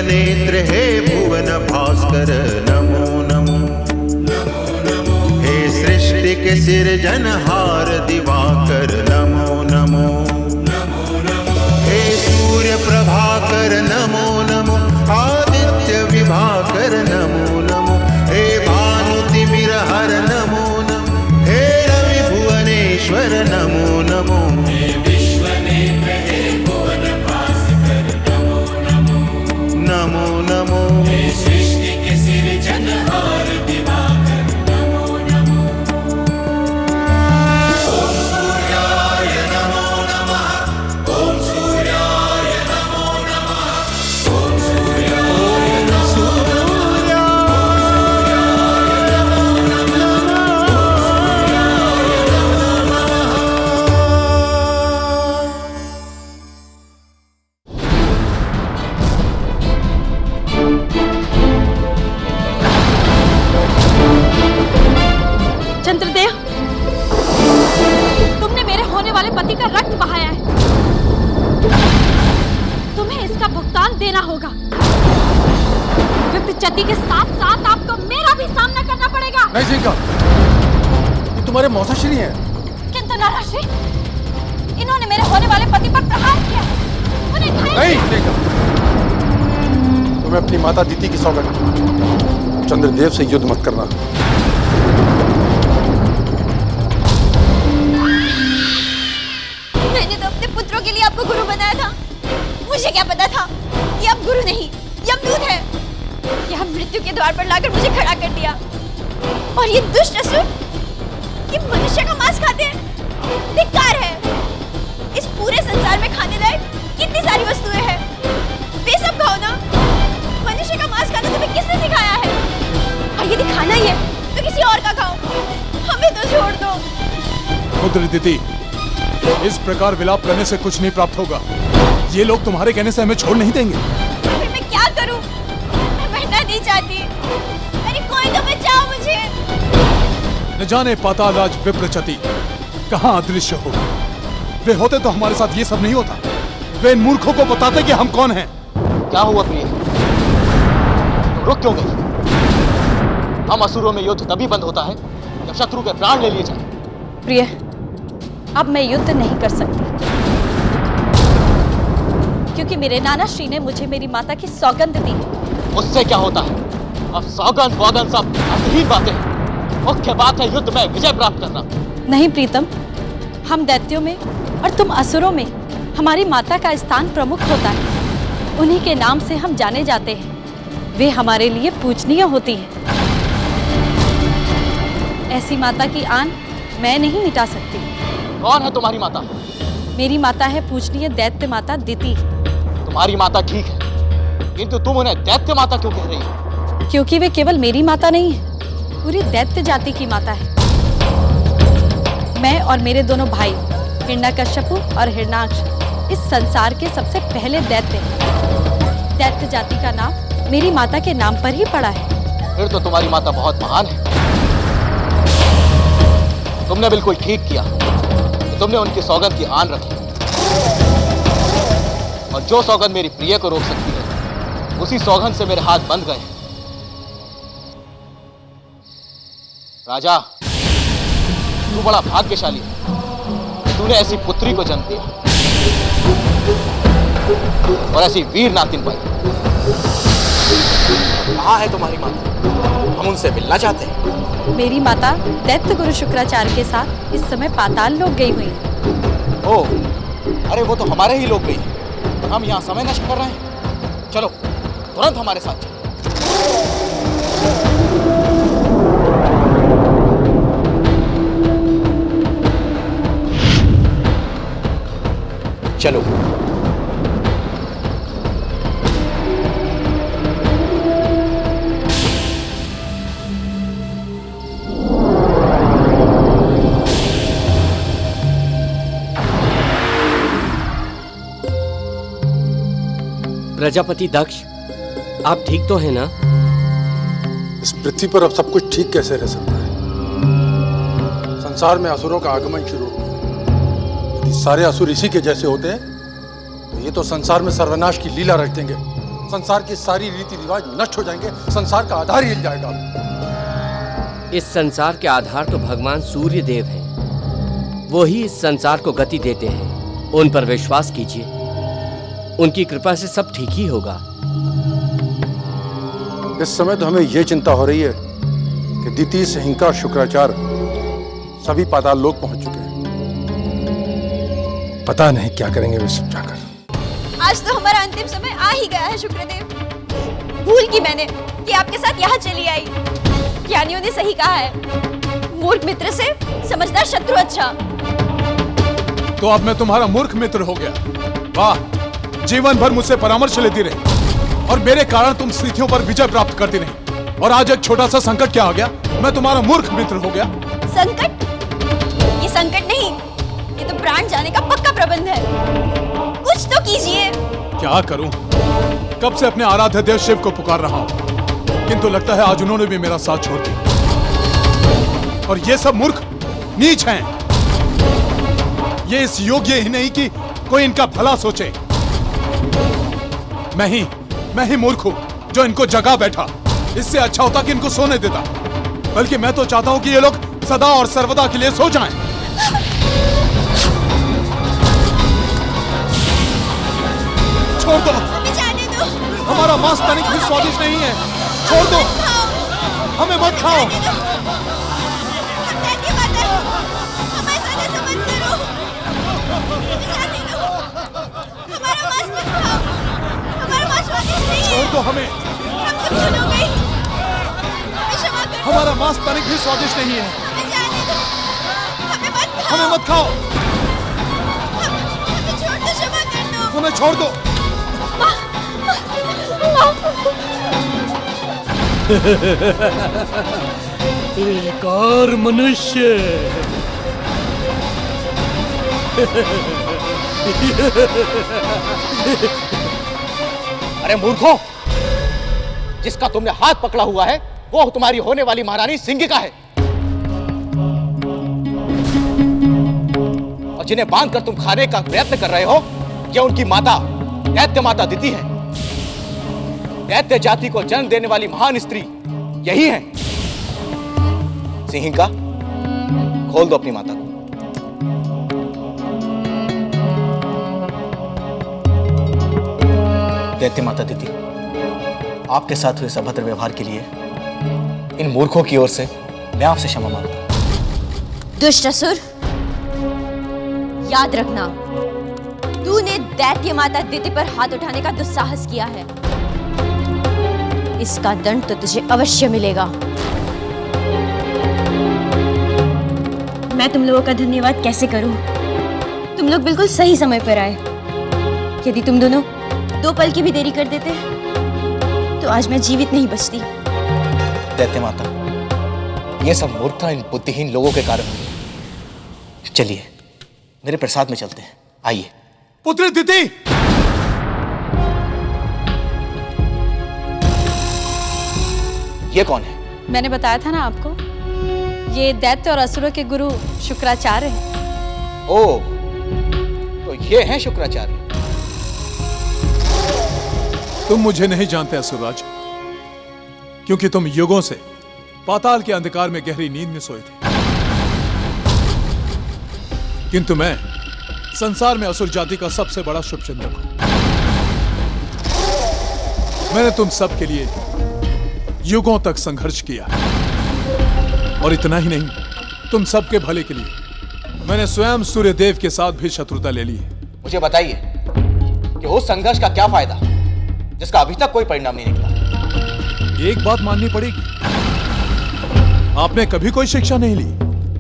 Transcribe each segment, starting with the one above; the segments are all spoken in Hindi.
नेत्र हे भुवन भास्कर नमो नमो। हे सृष्टि के सिरजनहार दिवाकर नमो नमो। हे सूर्य प्रभाकर नमो नमो। आदित्य विभाकर नमो नमो। हे भानुतिमिरहर नमो नमो। हे रवि भुवनेश्वर नमो नमो। नमो नमो। हे सृष्टि के सिरजनहार दिवाकर नमो नमो। ओम सूर्याय नमो नमः। ओम सूर्याय नमो नमः। ओम सूर्याय नमो नमः। चंद्रदेव, तुमने मेरे होने वाले पति का रक्त बहाया है। तुम्हें इसका भुगतान देना होगा। विप्रचति के साथ साथ आपको मेरा भी सामना करना पड़ेगा। नहीं जिंका, ये तुम्हारे मौसाश्री हैं। किंतु नाराश्री, इन्होंने मेरे होने वाले पति पर प्रहार किया। उन्हें नहीं जिंका, तुम्हें अपनी माता दीति की सौगंध, चंद्रदेव से युद्ध मत करना। मैंने तो अपने पुत्रों के लिए आपको गुरु बनाया था। मुझे क्या पता था कि आप गुरु नहीं यमदूत हैं। यह मृत्यु के द्वार पर लाकर मुझे खड़ा कर दिया। और ये दुष्ट असुर, ये मनुष्य का मांस खाते हैं। धिक्कार है। इस पूरे संसार में खाने लायक कितनी सारी वस्तुएं हैं, वे सब खाओ ना। मनुष्य का मांस खाना तुम्हें किसने सिखाया है? और यदि खाना ही है तो किसी और का खाओ, हमें तो छोड़ दो। पुत्र दीति, इस प्रकार विलाप करने से कुछ नहीं प्राप्त होगा। ये लोग तुम्हारे कहने से हमें छोड़ नहीं देंगे। फिर मैं क्या करूं? मैं मरना नहीं चाहती। अरे कोई तो बचाओ मुझे। न जाने पातालराज विप्रचति कहाँ अदृश्य हो। वे होते तो हमारे साथ ये सब नहीं होता। वे इन मूर्खों को बताते कि हम कौन हैं। क्या हुआ प्रिय? तुम रुक क्यों गई? हम असुरों में युद्ध तभी बंद होता है जब शत्रु के प्राण ले लिए जाए। प्रिय, अब मैं युद्ध नहीं कर सकती, क्योंकि मेरे नाना श्री ने मुझे मेरी माता की सौगंध दी। उससे क्या होता है? अब सौगंध वौगंध सब अंतहीन बातें हैं। मुख्य बात है युद्ध में विजय प्राप्त करना। नहीं प्रीतम, हम दैत्यों में और तुम असुरों में हमारी माता का स्थान प्रमुख होता है। उन्हीं के नाम से हम जाने जाते हैं। वे हमारे लिए पूजनीय होती हैं। ऐसी माता की आन मैं नहीं मिटा सकती। कौन है तुम्हारी माता? मेरी माता है पूजनीय दैत्य माता दिति। तुम्हारी माता ठीक है, किंतु तुम उन्हें दैत्य माता क्यों कह रही हो? क्योंकि वे केवल मेरी माता नहीं है, पूरी दैत्य जाति की माता है। मैं और मेरे दोनों भाई हिरण्यकश्यपु और हिरण्याक्ष इस संसार के सबसे पहले दैत्य हैं। दैत्य जाति का नाम मेरी माता के नाम पर ही पड़ा है। फिर तो तुम्हारी माता बहुत महान है। तुमने बिल्कुल ठीक किया कि तुमने उनकी सौगंध की आन रखी। और जो सौगंध मेरी प्रिय को रोक सकती है, उसी सौगंध से मेरे हाथ बंध गए। राजा, तू बड़ा भाग्यशाली है। तूने ऐसी पुत्री को जन्म दिया और ऐसी वीर नातिन पाई। कहाँ है तुम्हारी माता? हम उनसे मिलना चाहते हैं। मेरी माता दैत्य गुरु शुक्राचार्य के साथ इस समय पाताल लोक गई हुई है। ओह, अरे वो तो हमारे ही लोग गई हैं और हम यहाँ समय नष्ट कर रहे हैं। चलो तुरंत हमारे साथ चलो। प्रजापति दक्ष, आप ठीक तो हैं ना? इस पृथ्वी पर अब सब कुछ ठीक कैसे रह सकता है? संसार में असुरों का आगमन शुरू हो गया। यदि सारे असुर इसी के जैसे होते हैं तो ये तो संसार में सर्वनाश की लीला रच देंगे। संसार की सारी रीति रिवाज नष्ट हो जाएंगे, संसार का आधार हिल जाएगा। इस संसार के आधार तो भगवान सूर्य देव हैं। वो ही इस संसार को गति देते हैं। उन पर विश्वास कीजिए, उनकी कृपा से सब ठीक ही होगा। इस समय तो हमें यह चिंता हो रही है कि दिति, सिंहिका और शुक्राचार्य सभी पाताल लोक पहुंच चुके हैं। पता नहीं क्या करेंगे वे सब जाकर। आज तो हमारा अंतिम समय आ ही गया है शुक्रदेव। भूल की मैंने कि आपके साथ यहाँ चली आई। ज्ञानियों ने सही कहा है, मूर्ख मित्र से समझदार शत्रु अच्छा। तो अब मैं तुम्हारा मूर्ख मित्र हो गया। वाह, जीवन भर मुझसे परामर्श लेती रही और मेरे कारण तुम स्थितियों पर विजय प्राप्त करती रही। और आज एक छोटा सा संकट क्या आ गया, मैं तुम्हारा मूर्ख मित्र हो गया। संकट? ये संकट नहीं, ये तो प्राण जाने का पक्का प्रबंध है। कुछ तो कीजिए। क्या करूं? कब से अपने आराध्य देव शिव को पुकार रहा हूं, किंतु लगता है आज उन्होंने भी मेरा साथ छोड़ दिया। और ये सब मूर्ख नीच हैं। ये इस योग्य ही नहीं कि कोई इनका भला सोचे। मैं ही मूर्ख हूं जो इनको जगा बैठा। इससे अच्छा होता कि इनको सोने देता। बल्कि मैं तो चाहता हूं कि ये लोग सदा और सर्वदा के लिए सो जाएं। छोड़ दो, जाने दो। हमारा मांस तनिक भी स्वादिष्ट नहीं है। छोड़ दो, हमें मत खाओ। हमारे साथ ऐसा मत करो। जाने दो। हमारा मांस मत खाओ। हमारा मांस स्वादिष्ट नहीं है। छोड़ दो हमें। हमसे भूल हो गई। हमें क्षमा कर दो। हमारा मांस तनिक भी स्वादिष्ट नहीं है। जाने दो। हमें मत खाओ। हमें मत खाओ। हमें छोड़ दो, क्षमा कर दो। हमें छोड़ दो। एक और मनुष्य। अरे मूर्खों, जिसका तुमने हाथ पकड़ा हुआ है वो तुम्हारी होने वाली महारानी सिंहिका है। और जिन्हें बांधकर तुम खाने का प्रयत्न कर रहे हो, ये उनकी माता दैत्य माता दिति है। दैत्य जाति को जन्म देने वाली महान स्त्री यही है। सिंहिका, खोल दो अपनी माता को। दैत्य माता दिति, आपके साथ हुए इस अभद्र व्यवहार के लिए इन मूर्खों की ओर से मैं आपसे क्षमा मांगता हूं। दुष्ट असुर, याद रखना, तूने दैत्य माता दिति पर हाथ उठाने का दुस्साहस किया है। इसका दंड तो तुझे अवश्य मिलेगा। मैं तुम लोगों का धन्यवाद कैसे करूं? तुम लोग बिल्कुल सही समय पर आए। यदि तुम दोनों 2 पल की भी देरी कर देते तो आज मैं जीवित नहीं बचती। दैत्य माता, ये सब मूर्खता इन बुद्धिहीन लोगों के कारण हुई। चलिए मेरे प्रसाद में चलते हैं, आइए। पुत्री दिति, ये कौन है? मैंने बताया था ना आपको, ये दैत्य और असुरों के गुरु शुक्राचार्य हैं। ओह, तो ये हैं शुक्राचार्य। तुम मुझे नहीं जानते असुरराज, क्योंकि तुम युगों से पाताल के अंधकार में गहरी नींद में सोए थे। किंतु मैं संसार में असुर जाति का सबसे बड़ा शुभचिंतक हूं। मैंने तुम सब के लिए युगों तक संघर्ष किया, और इतना ही नहीं, तुम सबके भले के लिए मैंने स्वयं सूर्यदेव के साथ भी शत्रुता ले ली है। मुझे बताइए कि उस संघर्ष का क्या फायदा जिसका अभी तक कोई परिणाम नहीं निकला? एक बात माननी पड़ेगी, आपने कभी कोई शिक्षा नहीं ली,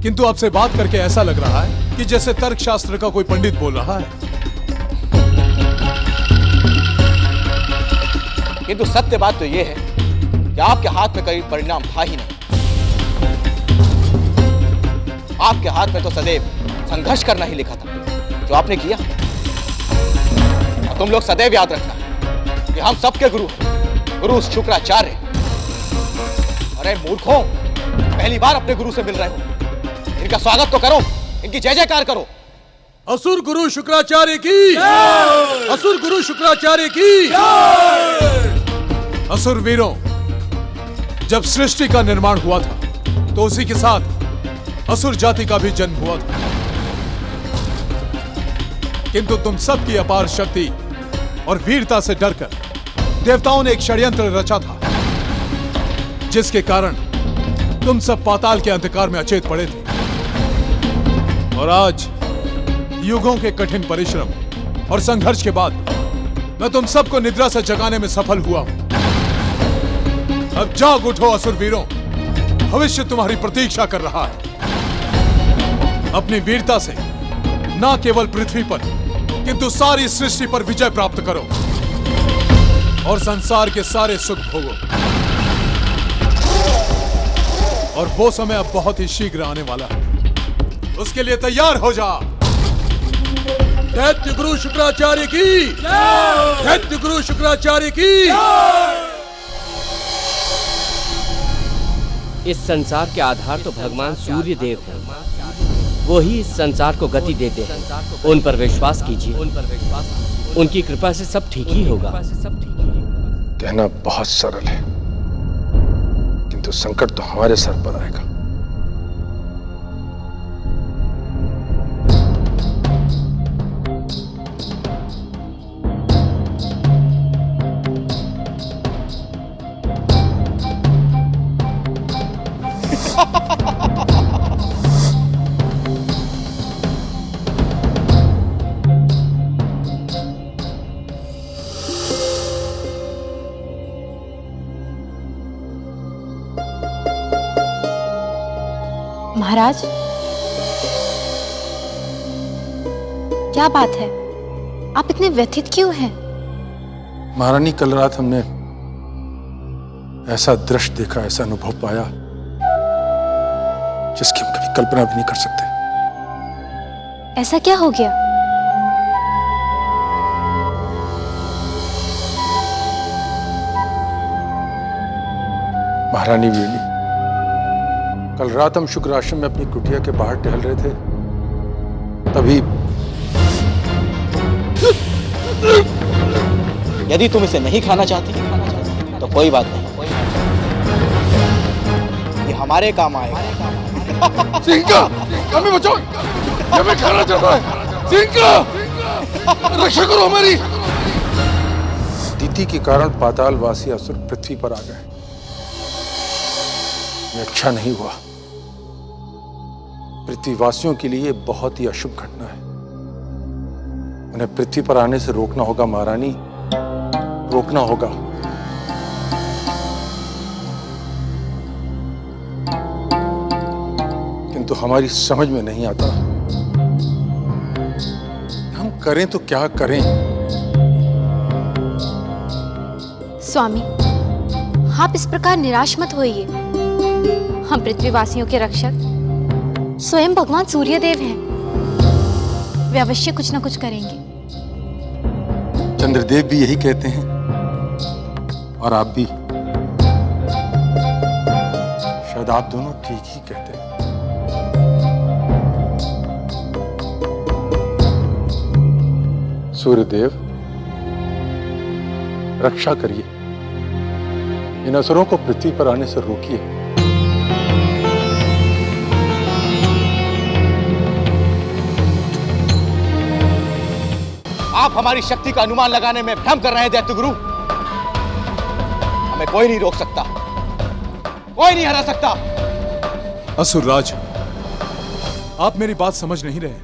किंतु आपसे बात करके ऐसा लग रहा है कि जैसे तर्कशास्त्र का कोई पंडित बोल रहा है। किंतु सत्य बात तो यह है कि आपके हाथ में कोई परिणाम था ही नहीं। आपके हाथ में तो सदैव संघर्ष करना ही लिखा था, जो आपने किया। और तुम लोग सदैव याद रखना कि हम सबके गुरु शुक्राचार्य। अरे मूर्खों, पहली बार अपने गुरु से मिल रहे हो, इनका स्वागत तो करो, इनकी जय जयकार करो। असुर गुरु शुक्राचार्य की असुर गुरु शुक्राचार्य की असुर वीरों, जब सृष्टि का निर्माण हुआ था तो उसी के साथ असुर जाति का भी जन्म हुआ था। किंतु तुम सबकी अपार शक्ति और वीरता से डरकर देवताओं ने एक षड्यंत्र रचा था, जिसके कारण तुम सब पाताल के अंधकार में अचेत पड़े थे। और आज युगों के कठिन परिश्रम और संघर्ष के बाद मैं तुम सबको निद्रा से जगाने में सफल हुआ हूं। अब जाग उठो असुर वीरों, भविष्य तुम्हारी प्रतीक्षा कर रहा है। अपनी वीरता से न केवल पृथ्वी पर किंतु सारी सृष्टि पर विजय प्राप्त करो और संसार के सारे सुख भोगो। और वो समय अब बहुत ही शीघ्र आने वाला है, उसके लिए तैयार हो जा। दैत्य गुरु शुक्राचार्य की दैत्य गुरु शुक्राचार्य की। इस संसार के आधार तो भगवान सूर्य देव हैं। वो ही इस संसार को गति देते हैं। उन पर विश्वास कीजिए, उनकी कृपा से सब ठीक ही होगा। कहना बहुत सरल है, किंतु संकट तो हमारे सर पर आएगा। महाराज, क्या बात है? आप इतने व्यथित क्यों हैं? महारानी, कल रात हमने ऐसा दृश्य देखा, ऐसा अनुभव पाया जिसकी हम कभी कल्पना भी नहीं कर सकते। ऐसा क्या हो गया? महारानी वीरनी, कल रात हम शुक्र आश्रम में अपनी कुटिया के बाहर टहल रहे थे, तभी यदि तुम इसे नहीं खाना चाहती तो कोई बात नहीं, ये हमारे काम आएगा। सिंका, हमें बचाओ, ये हमें खाना चाहता है। सिंका, रक्षा करो हमारी। दीति के कारण पातालवासी असुर पृथ्वी पर आ गए। ये अच्छा नहीं हुआ। पृथ्वीवासियों के लिए बहुत ही अशुभ घटना है। उन्हें पृथ्वी पर आने से रोकना होगा महारानी, रोकना होगा। किंतु हमारी समझ में नहीं आता, हम करें तो क्या करें। स्वामी, आप इस प्रकार निराश मत होइए। हम पृथ्वीवासियों के रक्षक स्वयं भगवान सूर्यदेव हैं। वे अवश्य कुछ न कुछ करेंगे। चंद्रदेव भी यही कहते हैं और आप भी। शायद आप दोनों ठीक ही कहते हैं। सूर्यदेव, रक्षा करिए, इन असुरों को पृथ्वी पर आने से रोकिए। आप हमारी शक्ति का अनुमान लगाने में भ्रम कर रहे हैं दैत्य गुरु। हमें कोई नहीं रोक सकता, कोई नहीं हरा सकता। असुरराज, आप मेरी बात समझ नहीं रहे।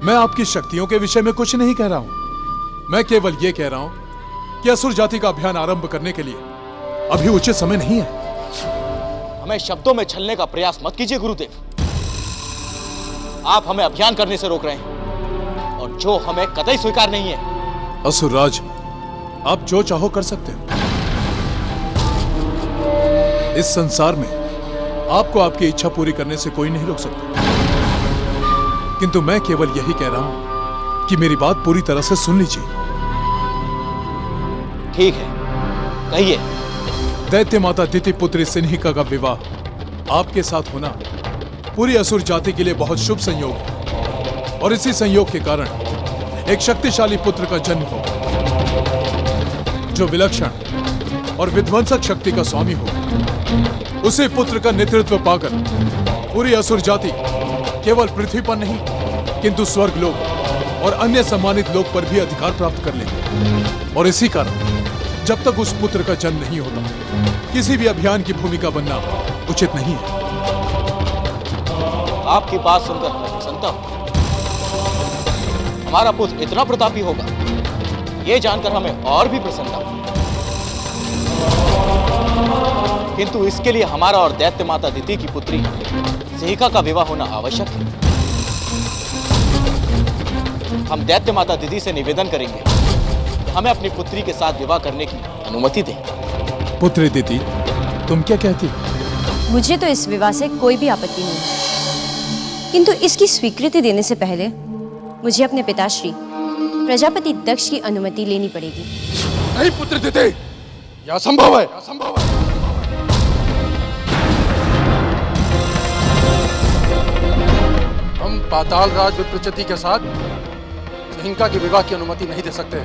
मैं आपकी शक्तियों के विषय में कुछ नहीं कह रहा हूं। मैं केवल यह कह रहा हूं कि असुर जाति का अभियान आरंभ करने के लिए अभी उचित समय नहीं है। हमें शब्दों में छलने का प्रयास मत कीजिए गुरुदेव। आप हमें अभियान करने से रोक रहे हैं, और जो हमें कतई स्वीकार नहीं है। असुरराज, आप जो चाहो कर सकते हैं। इस संसार में आपको आपकी इच्छा पूरी करने से कोई नहीं रोक सकता। किंतु मैं केवल यही कह रहा हूं कि मेरी बात पूरी तरह से सुन लीजिए। ठीक है, कहिए। दैत्य माता दिति पुत्री सिन्हिका का विवाह आपके साथ होना पूरी असुर जाति के लिए बहुत शुभ संयोग है। और इसी संयोग के कारण एक शक्तिशाली पुत्र का जन्म होगा, जो विलक्षण और विध्वंसक शक्ति का स्वामी होगा। उसी पुत्र का नेतृत्व पाकर पूरी असुर जाति केवल पृथ्वी पर नहीं, किंतु स्वर्ग लोक और अन्य सम्मानित लोक पर भी अधिकार प्राप्त कर लेंगे। और इसी कारण जब तक उस पुत्र का जन्म नहीं होता, किसी भी अभियान की भूमिका बनना उचित नहीं है। आपकी बात सुनकर मैं प्रसन्नता हूं। हमारा पुत्र इतना प्रतापी होगा, ये जानकर हमें और भी प्रसन्नता हुई। किंतु इसके लिए हमारा और दैत्य माता दिति की पुत्री सिहिका का विवाह होना आवश्यक है। हम दैत्य माता दिति से निवेदन करेंगे कि हमें अपनी पुत्री के साथ विवाह करने की अनुमति दें। पुत्री दिति, तुम क्या कहती हो? मुझे तो इस विवाह से कोई भी आपत्ति नहीं है, किंतु इसकी स्वीकृति देने से पहले मुझे अपने पिताश्री प्रजापति दक्ष की अनुमति लेनी पड़ेगी। नहीं पुत्र दिति, यह असंभव है, असंभव है। हम पाताल राज विप्रचिति के साथ सिहिका के विवाह की अनुमति नहीं दे सकते।